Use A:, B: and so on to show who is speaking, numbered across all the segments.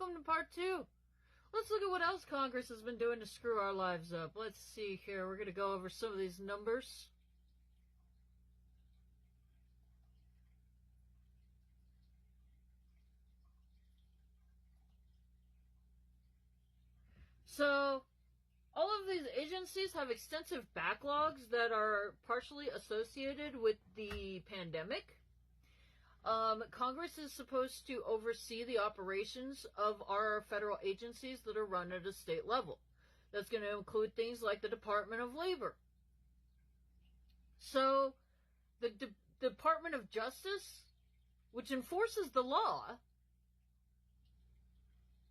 A: welcome to part 2. Let's look at what else Congress has been doing to screw our lives up. Let's see here. We're going to go over some of these numbers. So, all of these agencies have extensive backlogs that are partially associated with the pandemic. Congress is supposed to oversee the operations of our federal agencies that are run at a state level. That's going to include things like the Department of Labor. So, the Department of Justice, which enforces the law,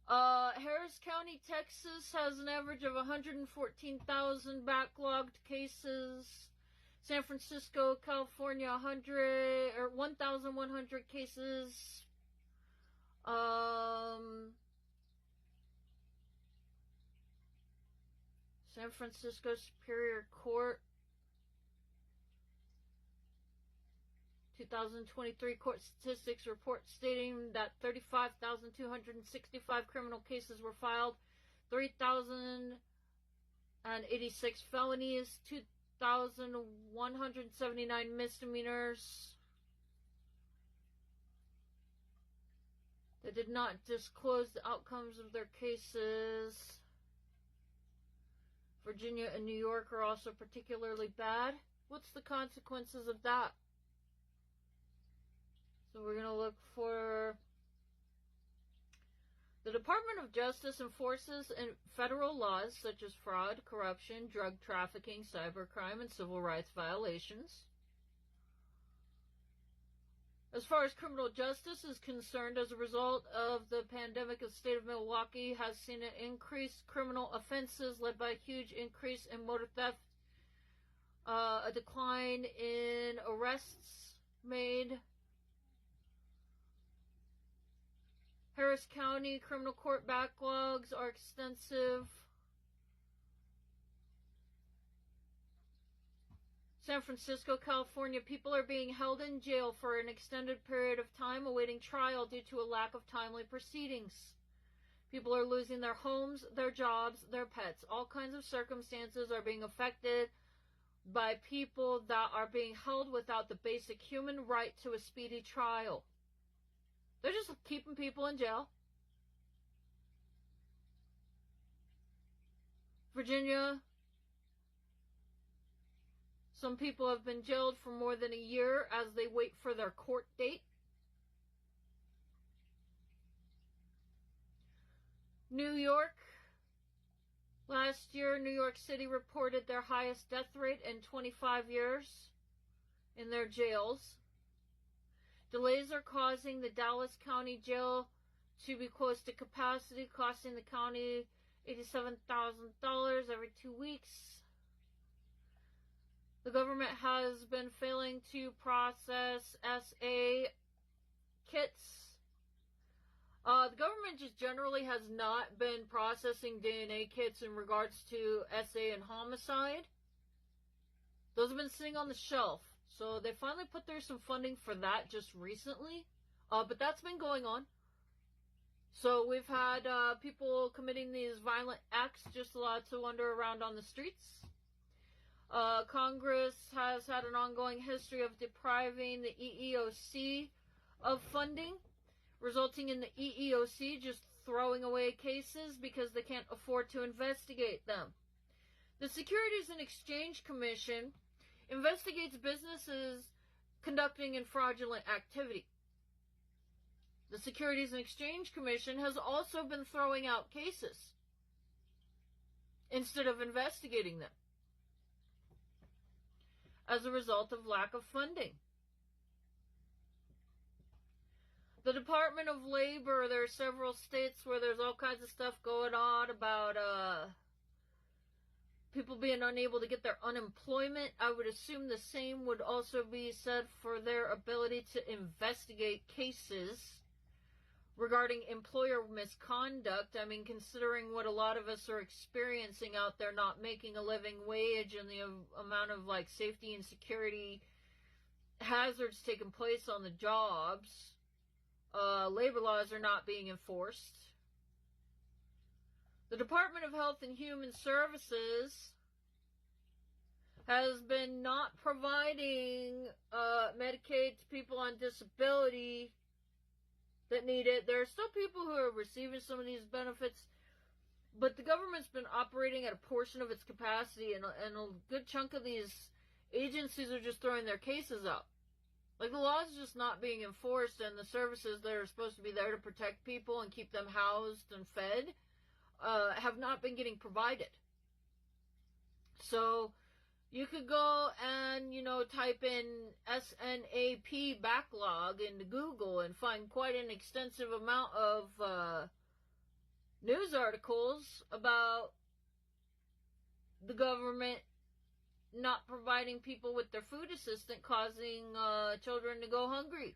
A: Harris County, Texas has an average of 114,000 backlogged cases. San Francisco, California, 1,100 cases. San Francisco Superior Court, 2023 court statistics report stating that 35,265 criminal cases were filed, 3,086 felonies, 2,179 misdemeanors. They did not disclose the outcomes of their cases. Virginia and New York are also particularly bad. What's the consequences of that? So we're going to look for... The Department of Justice enforces federal laws such as fraud, corruption, drug trafficking, cybercrime, and civil rights violations. As far as criminal justice is concerned, as a result of the pandemic, the state of Milwaukee has seen an increased criminal offenses led by a huge increase in motor theft, a decline in arrests made. Harris County criminal court backlogs are extensive. San Francisco, California, people are being held in jail for an extended period of time awaiting trial due to a lack of timely proceedings. People are losing their homes, their jobs, their pets. All kinds of circumstances are being affected by people that are being held without the basic human right to a speedy trial. They're just keeping people in jail. Virginia, some people have been jailed for more than a year as they wait for their court date. New York, last year, New York City reported their highest death rate in 25 years in their jails. Delays are causing the Dallas County Jail to be close to capacity, costing the county $87,000 every 2 weeks. The government has been failing to process SA kits. The government just generally has not been processing DNA kits in regards to SA and homicide. Those have been sitting on the shelf. So they finally put there some funding for that just recently. But that's been going on. So we've had people committing these violent acts just allowed to wander around on the streets. Congress has had an ongoing history of depriving the EEOC of funding, resulting in the EEOC just throwing away cases because they can't afford to investigate them. The Securities and Exchange Commission investigates businesses conducting fraudulent activity. The Securities and Exchange Commission has also been throwing out cases instead of investigating them as a result of lack of funding. The Department of Labor, there are several states where there's all kinds of stuff going on about people being unable to get their unemployment. I would assume the same would also be said for their ability to investigate cases regarding employer misconduct. I mean, considering what a lot of us are experiencing out there, not making a living wage and the amount of safety and security hazards taking place on the jobs, labor laws are not being enforced. The Department of Health and Human Services has been not providing Medicaid to people on disability that need it. There are still people who are receiving some of these benefits, but the government's been operating at a portion of its capacity, and a good chunk of these agencies are just throwing their cases out. Like, the law is just not being enforced, and the services that are supposed to be there to protect people and keep them housed and fed have not been getting provided. So you could go and, type in SNAP backlog into Google and find quite an extensive amount of news articles about the government not providing people with their food assistance, causing children to go hungry.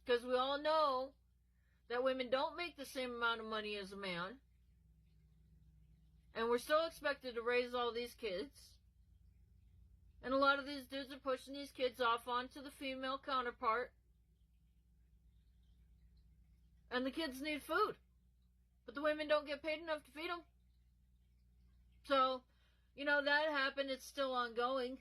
A: Because we all know that women don't make the same amount of money as a man. And we're still expected to raise all these kids. And a lot of these dudes are pushing these kids off onto the female counterpart. And the kids need food. But the women don't get paid enough to feed them. So, that happened. It's still ongoing.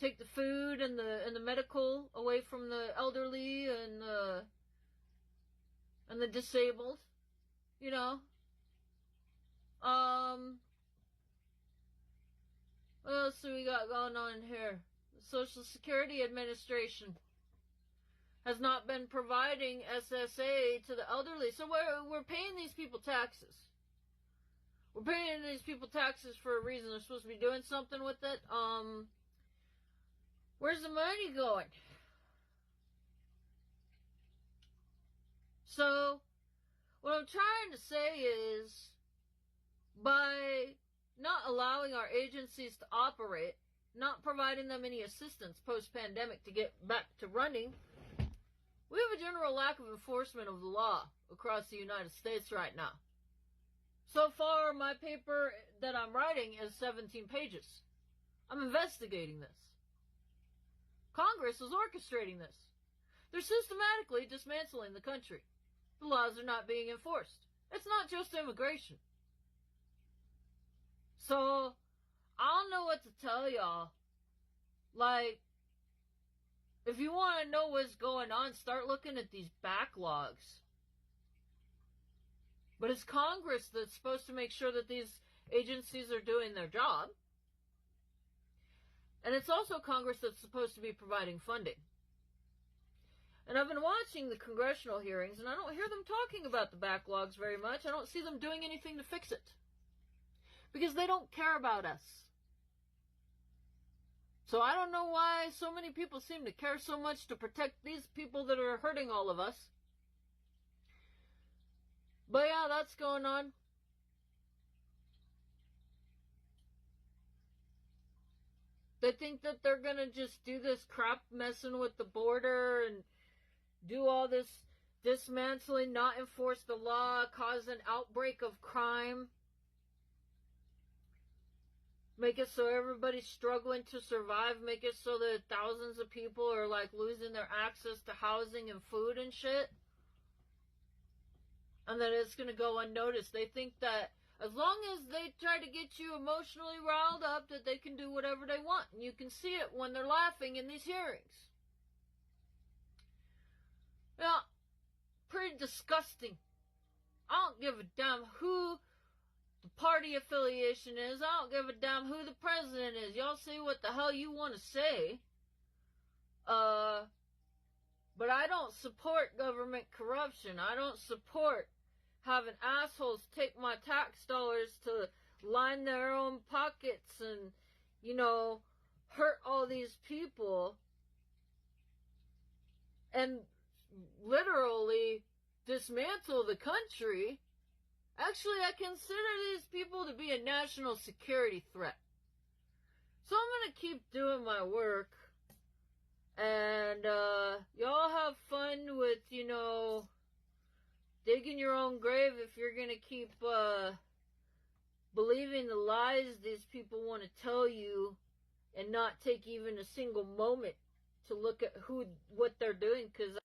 A: Take the food and the medical away from the elderly and the disabled. What else do we got going on here? The Social Security Administration has not been providing SSA to the elderly. So we're paying these people taxes. We're paying these people taxes for a reason. They're supposed to be doing something with it. Where's the money going? So what I'm trying to say is, by not allowing our agencies to operate, not providing them any assistance post-pandemic to get back to running, we have a general lack of enforcement of the law across the United States right now. So far, my paper that I'm writing is 17 pages. I'm investigating this. Congress is orchestrating this. They're systematically dismantling the country. The laws are not being enforced. It's not just immigration. So, I don't know what to tell y'all. Like, if you want to know what's going on, start looking at these backlogs. But it's Congress that's supposed to make sure that these agencies are doing their job. And it's also Congress that's supposed to be providing funding. And I've been watching the congressional hearings, and I don't hear them talking about the backlogs very much. I don't see them doing anything to fix it. Because they don't care about us. So I don't know why so many people seem to care so much to protect these people that are hurting all of us. But yeah, that's going on. They think that they're gonna just do this crap messing with the border and do all this dismantling, not enforce the law, cause an outbreak of crime. Make it so everybody's struggling to survive. Make it so that thousands of people are like losing their access to housing and food and shit. And that it's going to go unnoticed. They think that as long as they try to get you emotionally riled up, that they can do whatever they want. And you can see it when they're laughing in these hearings. Yeah, pretty disgusting. I don't give a damn who the party affiliation is. I don't give a damn who the president is. Y'all say what the hell you want to say. But I don't support government corruption. I don't support having assholes take my tax dollars to line their own pockets and, hurt all these people. And literally dismantle the country. Actually, I consider these people to be a national security threat. So I'm going to keep doing my work. And y'all have fun with, digging your own grave if you're going to keep believing the lies these people want to tell you and not take even a single moment to look at what they're doing, because